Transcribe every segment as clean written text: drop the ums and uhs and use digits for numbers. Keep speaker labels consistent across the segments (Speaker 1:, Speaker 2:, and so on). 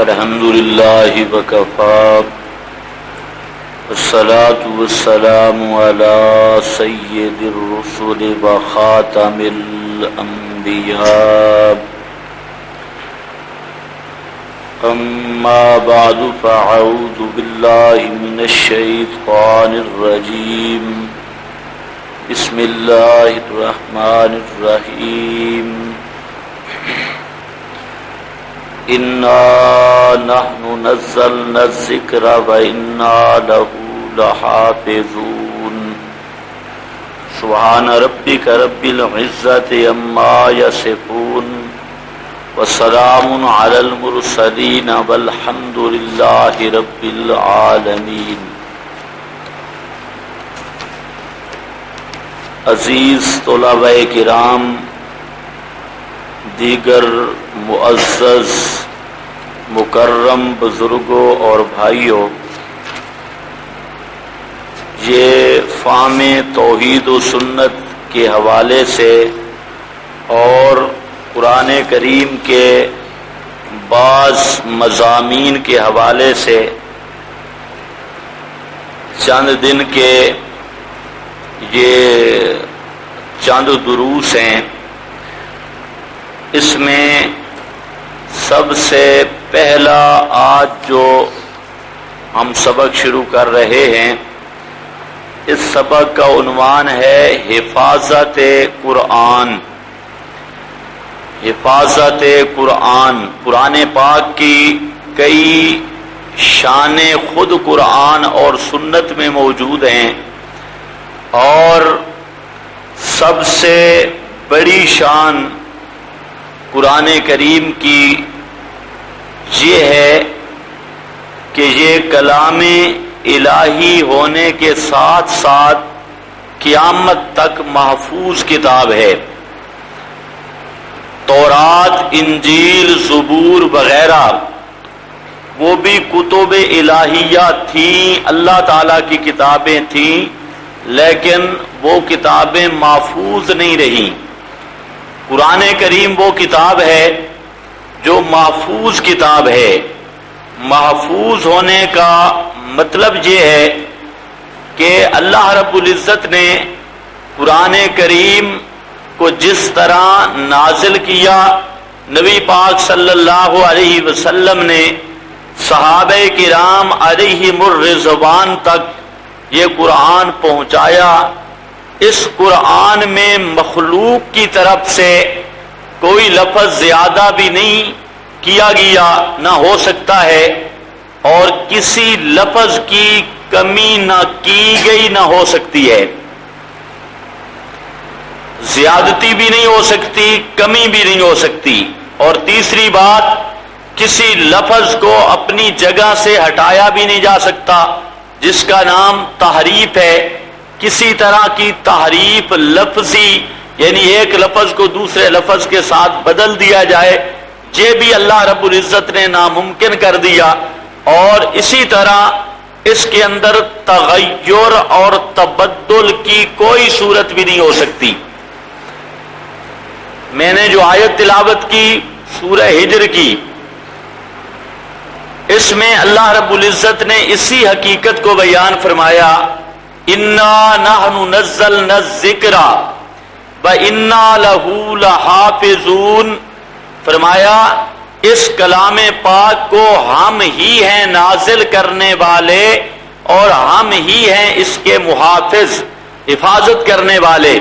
Speaker 1: الحمد لله وكفى والصلاة والسلام على سيد الرسل وخاتم الأنبياء أما بعد فأعوذ بالله من الشيطان الرجيم بسم الله الرحمن الرحيم إنا نحن نزلنا الذكر وإنا له لحافظون سبحان ربك رب العزة عما يصفون وسلام على المرسلين والحمد لله رب العالمين. عزیز طلباء کرام، دیگر معزز مکرم بزرگوں اور بھائیوں، یہ فہم توحید و سنت کے حوالے سے اور قرآن کریم کے بعض مضامین کے حوالے سے چند دن کے یہ چند دروس ہیں. اس میں سب سے پہلا آج جو ہم سبق شروع کر رہے ہیں، اس سبق کا عنوان ہے حفاظت قرآن. حفاظت قرآن. قرآن پاک کی کئی شان خود قرآن اور سنت میں موجود ہیں، اور سب سے بڑی شان قرآن کریم کی یہ ہے کہ یہ کلام الہی ہونے کے ساتھ ساتھ قیامت تک محفوظ کتاب ہے. تورات، انجیل، زبور وغیرہ وہ بھی کتب الہیہ تھیں، اللہ تعالیٰ کی کتابیں تھیں، لیکن وہ کتابیں محفوظ نہیں رہیں. قرآن کریم وہ کتاب ہے جو محفوظ کتاب ہے. محفوظ ہونے کا مطلب یہ ہے کہ اللہ رب العزت نے قرآن کریم کو جس طرح نازل کیا، نبی پاک صلی اللہ علیہ وسلم نے صحابہ کرام علیہم الرضوان تک یہ قرآن پہنچایا. اس قرآن میں مخلوق کی طرف سے کوئی لفظ زیادہ بھی نہیں کیا گیا، نہ ہو سکتا ہے، اور کسی لفظ کی کمی نہ کی گئی نہ ہو سکتی ہے. زیادتی بھی نہیں ہو سکتی، کمی بھی نہیں ہو سکتی. اور تیسری بات، کسی لفظ کو اپنی جگہ سے ہٹایا بھی نہیں جا سکتا، جس کا نام تحریف ہے. کسی طرح کی تحریف لفظی، یعنی ایک لفظ کو دوسرے لفظ کے ساتھ بدل دیا جائے، یہ بھی اللہ رب العزت نے ناممکن کر دیا. اور اسی طرح اس کے اندر تغیر اور تبدل کی کوئی صورت بھی نہیں ہو سکتی. میں نے جو آیت تلاوت کی سورہ ہجر کی، اس میں اللہ رب العزت نے اسی حقیقت کو بیان فرمایا، انا نحن نزلنا الذکر وانا لہ لحافظون. فرمایا اس کلام پاک کو ہم ہی ہیں نازل کرنے والے، اور ہم ہی ہیں اس کے محافظ، حفاظت کرنے والے.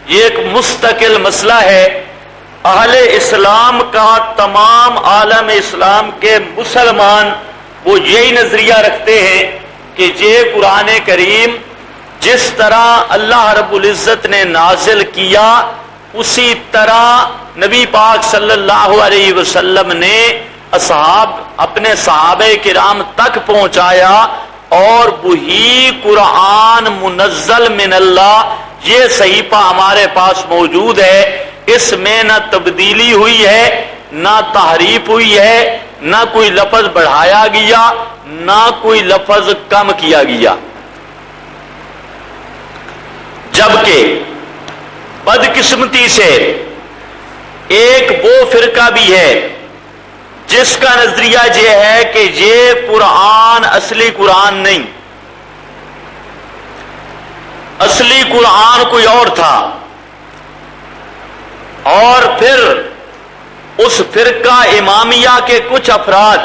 Speaker 1: یہ ایک مستقل مسئلہ ہے. اہل اسلام کا، تمام عالم اسلام کے مسلمان وہ یہی نظریہ رکھتے ہیں کہ یہ قرآن کریم جس طرح اللہ رب العزت نے نازل کیا، اسی طرح نبی پاک صلی اللہ علیہ وسلم نے اپنے صحابہ کرام تک پہنچایا، اور وہی قرآن منزل من اللہ، یہ صحیفہ ہمارے پاس موجود ہے. اس میں نہ تبدیلی ہوئی ہے، نہ تحریف ہوئی ہے، نہ کوئی لفظ بڑھایا گیا، نہ کوئی لفظ کم کیا گیا. جبکہ بدقسمتی سے ایک وہ فرقہ بھی ہے جس کا نظریہ یہ ہے کہ یہ قرآن اصلی قرآن نہیں، اصلی قرآن کوئی اور تھا، اور پھر اس فرقہ امامیہ کے کچھ افراد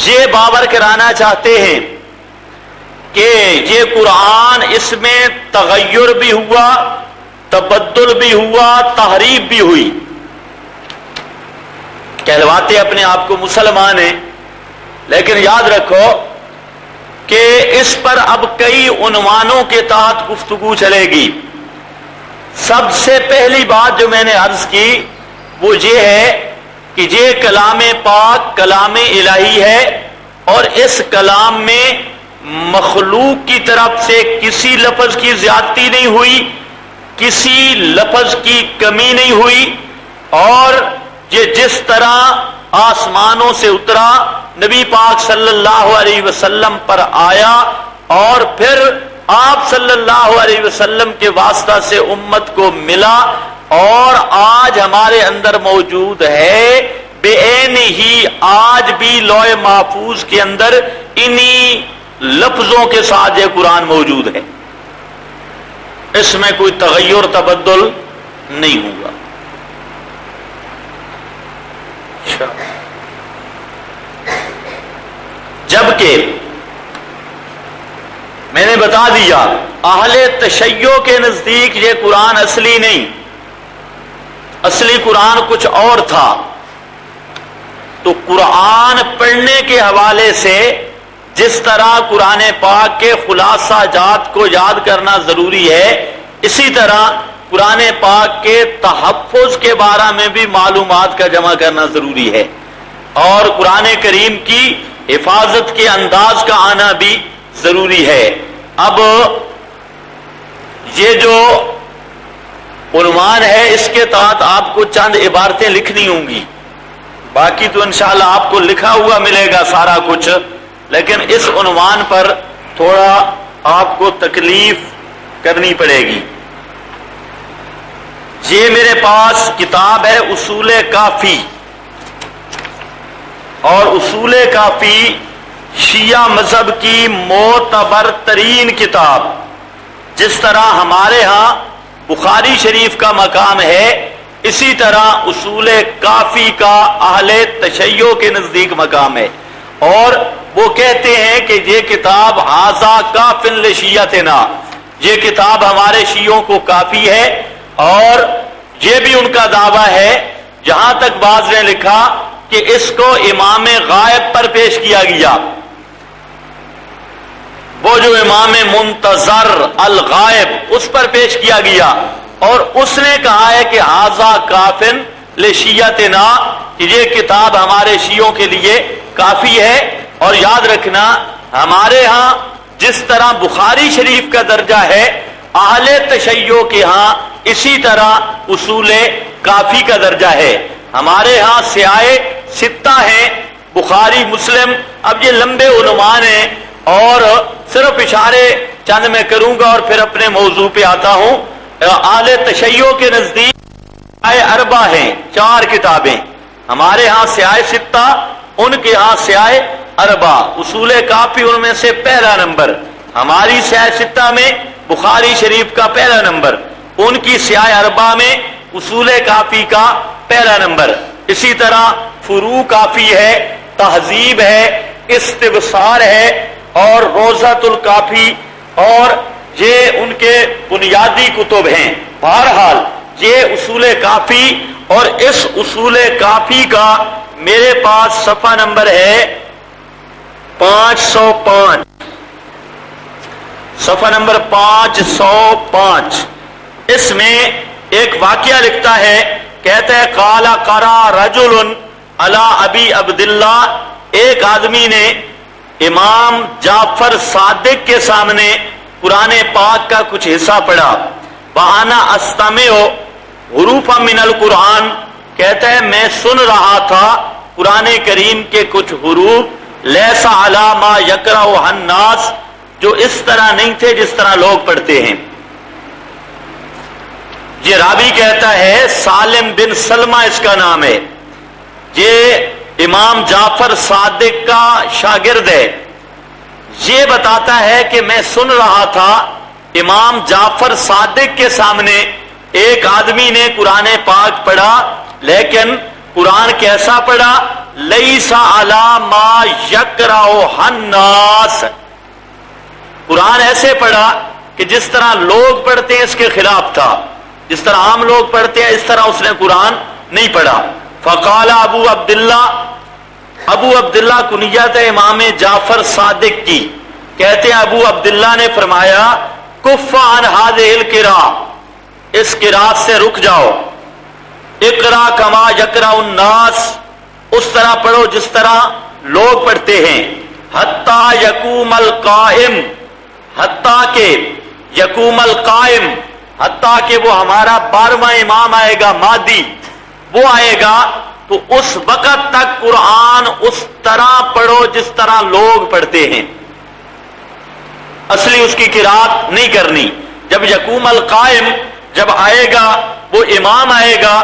Speaker 1: یہ باور کرانا چاہتے ہیں کہ یہ قرآن، اس میں تغیر بھی ہوا، تبدل بھی ہوا، تحریف بھی ہوئی۔ کہلواتے اپنے آپ کو مسلمان ہیں، لیکن یاد رکھو کہ اس پر اب کئی عنوانوں کے تحت گفتگو چلے گی۔ سب سے پہلی بات جو میں نے عرض کی وہ یہ ہے کہ یہ کلام پاک کلام الہی ہے، اور اس کلام میں مخلوق کی طرف سے کسی لفظ کی زیادتی نہیں ہوئی، کسی لفظ کی کمی نہیں ہوئی، اور یہ جس طرح آسمانوں سے اترا، نبی پاک صلی اللہ علیہ وسلم پر آیا، اور پھر آپ صلی اللہ علیہ وسلم کے واسطہ سے امت کو ملا، اور آج ہمارے اندر موجود ہے، بے عین ہی آج بھی لوح محفوظ کے اندر انہی لفظوں کے ساتھ یہ قرآن موجود ہے، اس میں کوئی تغیر تبدل نہیں ہوگا۔ جبکہ میں نے بتا دیا اہل تشیع کے نزدیک یہ قرآن اصلی نہیں، اصلی قرآن کچھ اور تھا۔ تو قرآن پڑھنے کے حوالے سے جس طرح قرآن پاک کے خلاصہ جات کو یاد کرنا ضروری ہے، اسی طرح قرآن پاک کے تحفظ کے بارے میں بھی معلومات کا جمع کرنا ضروری ہے، اور قرآن کریم کی حفاظت کے انداز کا آنا بھی ضروری ہے۔ اب یہ جو عنوان ہے اس کے تحت آپ کو چند عبارتیں لکھنی ہوں گی، باقی تو انشاءاللہ آپ کو لکھا ہوا ملے گا سارا کچھ، لیکن اس عنوان پر تھوڑا آپ کو تکلیف کرنی پڑے گی۔ یہ میرے پاس کتاب ہے اصول کافی، اور اصول کافی شیعہ مذہب کی معتبر ترین کتاب، جس طرح ہمارے ہاں بخاری شریف کا مقام ہے، اسی طرح اصول کافی کا اہل تشیع کے نزدیک مقام ہے، اور وہ کہتے ہیں کہ یہ کتاب ھذا کافٍ لشیعتنا، یہ کتاب ہمارے شیعوں کو کافی ہے، اور یہ بھی ان کا دعویٰ ہے، جہاں تک بعض نے لکھا کہ اس کو امام غائب پر پیش کیا گیا، وہ جو امام منتظر الغائب اس پر پیش کیا گیا، اور اس نے کہا ہے کہ ھذا کافٍ لشیعتنا، کہ یہ کتاب ہمارے شیعوں کے لیے کافی ہے۔ اور یاد رکھنا ہمارے ہاں جس طرح بخاری شریف کا درجہ ہے، اہل تشیع کے ہاں اسی طرح اصول کافی کا درجہ ہے۔ ہمارے ہاں سیاہ ستہ ہیں، بخاری مسلم، اب یہ لمبے عنوان ہیں، اور صرف اشارے چند میں کروں گا اور پھر اپنے موضوع پہ آتا ہوں۔ اہل تشیع کے نزدیک سیاہ اربع ہیں، 4 کتابیں، ہمارے ہاں سیاہ ستہ، ان کے ہاں سیاہ اربع، اصول کافی ان میں سے پہلا نمبر، ہماری سیاہ ستہ میں بخاری شریف کا پہلا نمبر، ان کی سیاہ اربع میں اصول کافی کا پہلا نمبر۔ اسی طرح فروع کافی ہے، تہذیب ہے، استبصار ہے، اور روضۃ الکافی، اور یہ ان کے بنیادی کتب ہیں۔ بہرحال یہ اصول کافی، اور اس اصول کافی کا میرے پاس صفحہ نمبر ہے 505، صفحہ نمبر 505۔ اس میں ایک واقعہ لکھتا ہے، کہتا ہے قال قرأ رجل علی ابی عبداللہ، ایک آدمی نے امام جعفر صادق کے سامنے قرآن پاک کا کچھ حصہ پڑھا، وَأَنَا أَسْتَمِعُ حُرُوفًا مِنَ الْقُرْآنِ، کہتا ہے میں سن رہا تھا قرآن کریم کے کچھ حروف، لَيْسَ عَلَى مَا يَقْرَأُهُ النَّاسُ، جو اس طرح نہیں تھے جس طرح لوگ پڑھتے ہیں۔ یہ راوی کہتا ہے، سالم بن سلمہ اس کا نام ہے، یہ امام جعفر صادق کا شاگرد ہے، یہ بتاتا ہے کہ میں سن رہا تھا امام جعفر صادق کے سامنے ایک آدمی نے قرآن پاک پڑھا، لیکن قرآن کیسا پڑھا؟ لیسا علی ما یقرأ الناس، قرآن ایسے پڑھا کہ جس طرح لوگ پڑھتے ہیں اس کے خلاف تھا، جس طرح عام لوگ پڑھتے ہیں اس طرح اس نے قرآن نہیں پڑھا۔ فقال ابو عبداللہ، ابو عبداللہ کنیت ہے امام جعفر صادق کی، کہتے ہیں ابو عبداللہ نے فرمایا کف عن هذه القراءة، اس قراءت سے رک جاؤ، اقرا کما یقرأ الناس، اس طرح پڑھو جس طرح لوگ پڑھتے ہیں، حتی یقوم القائم، حتی کہ یقوم القائم، حتی کہ وہ ہمارا 12واں امام آئے گا مہدی، وہ آئے گا تو اس وقت تک قرآن اس طرح پڑھو جس طرح لوگ پڑھتے ہیں، اصلی اس کی قرات نہیں کرنی۔ جب یقوم القائم جب آئے گا وہ امام آئے گا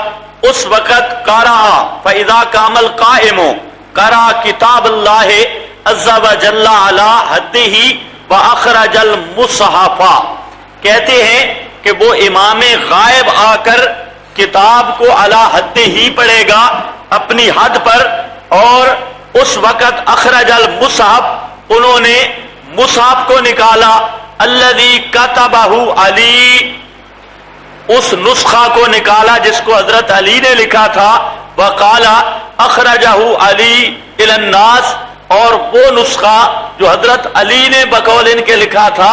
Speaker 1: اس وقت قرأ فإذا قام القائم قرأ کتاب اللہ عز وجل علی حدہ وأخرج المصحف، کہتے ہیں کہ وہ امام غائب آ کر کتاب کو علی حد ہی پڑھے گا اپنی حد پر، اور اس وقت اخرج المصحف، انہوں نے مصحف کو نکالا، الذی کتبہ علی، اس نسخہ کو نکالا جس کو حضرت علی نے لکھا تھا، وقال اخرجہ علی الی الناس، اور وہ نسخہ جو حضرت علی نے بقول ان کے لکھا تھا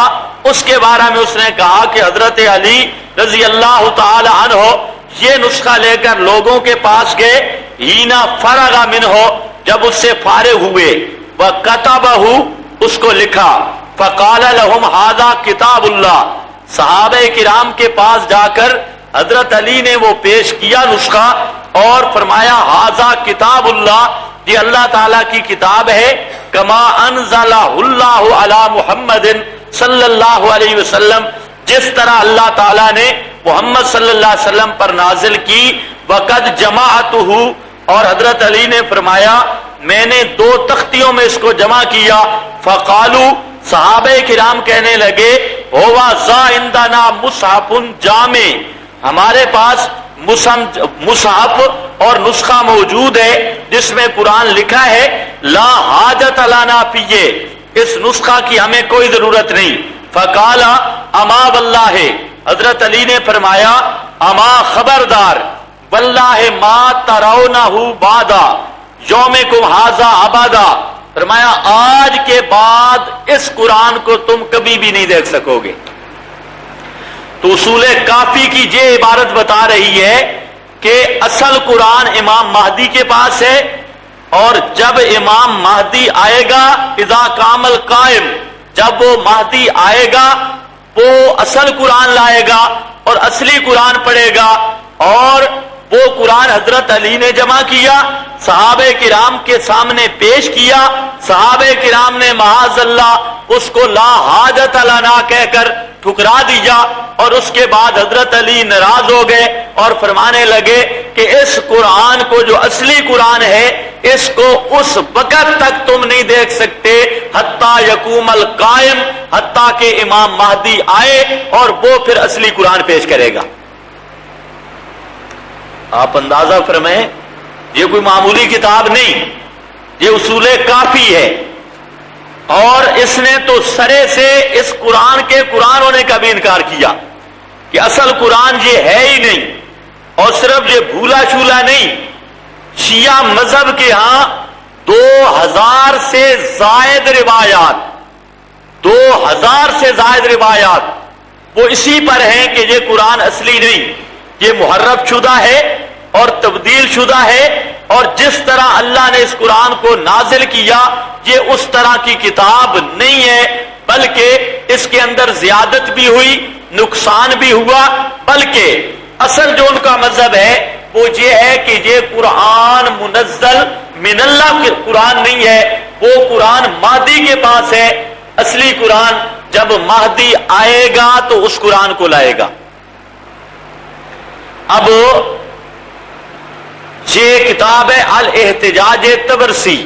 Speaker 1: اس کے بارے میں اس نے کہا کہ حضرت علی رضی اللہ تعالی عنہ یہ نسخہ لے کر لوگوں کے پاس گئے، ہینا فرغ منہ، جب اس سے فارغ ہوئے، وکتبہ، اس کو لکھا، فقال لهم ھذا کتاب اللہ، صحابہ کرام کے پاس جا کر حضرت علی نے وہ پیش کیا نسخہ اور فرمایا ھذا کتاب اللہ، یہ اللہ تعالیٰ کی کتاب ہے، کما انزلہ اللہ علی محمد صلی اللہ علیہ وسلم، جس طرح اللہ تعالیٰ نے محمد صلی اللہ علیہ وسلم پر نازل کی، وقد جمعتہ، اور حضرت علی نے فرمایا میں نے 2 تختیوں میں اس کو جمع کیا، فقالو، صحابہ کرام کہنے لگے ہوا ذا عندنا مصحف جامع، ہمارے پاس مصحف اور نسخہ موجود ہے جس میں قرآن لکھا ہے، لا حاجت لنا فیہ، اس نسخہ کی ہمیں کوئی ضرورت نہیں۔ فقال اما واللہ، حضرت علی نے فرمایا اما خبردار، واللہ ما ترونہ بعدا یومکم ھذا ابدا، فرمایا آج کے بعد اس قرآن کو تم کبھی بھی نہیں دیکھ سکو گے۔ تو اصول کافی کی یہ عبارت بتا رہی ہے کہ اصل قرآن امام مہدی کے پاس ہے، اور جب امام مہدی آئے گا اذا قام القائم، جب وہ مہدی آئے گا وہ اصل قرآن لائے گا اور اصلی قرآن پڑھے گا، اور وہ قرآن حضرت علی نے جمع کیا، صحابہ کرام کے سامنے پیش کیا، صحابہ کرام نے معاذ اللہ اس کو لا حاجت لنا کہہ کر ٹھکرا دیا، اور اس کے بعد حضرت علی ناراض ہو گئے اور فرمانے لگے کہ اس قرآن کو جو اصلی قرآن ہے اس کو اس وقت تک تم نہیں دیکھ سکتے حتیٰ یقوم القائم، حتیٰ کہ امام مہدی آئے اور وہ پھر اصلی قرآن پیش کرے گا۔ آپ اندازہ فرمائیں یہ کوئی معمولی کتاب نہیں، یہ اصول کافی ہے، اور اس نے تو سرے سے اس قرآن کے قرآن ہونے کا بھی انکار کیا کہ اصل قرآن یہ ہے ہی نہیں، اور صرف یہ بھولا چھولا نہیں، شیعہ مذہب کے ہاں 2000 سے زائد روایات، 2000 سے زائد روایات وہ اسی پر ہیں کہ یہ قرآن اصلی نہیں، یہ محرف شدہ ہے اور تبدیل شدہ ہے، اور جس طرح اللہ نے اس قرآن کو نازل کیا یہ اس طرح کی کتاب نہیں ہے، بلکہ اس کے اندر زیادت بھی ہوئی، نقصان بھی ہوا، بلکہ اصل جو ان کا مذہب ہے وہ یہ ہے کہ یہ قرآن منزل من اللہ کے قرآن نہیں ہے، وہ قرآن مہدی کے پاس ہے، اصلی قرآن جب مہدی آئے گا تو اس قرآن کو لائے گا۔ اب یہ کتاب ہے الاحتجاج تبرسی،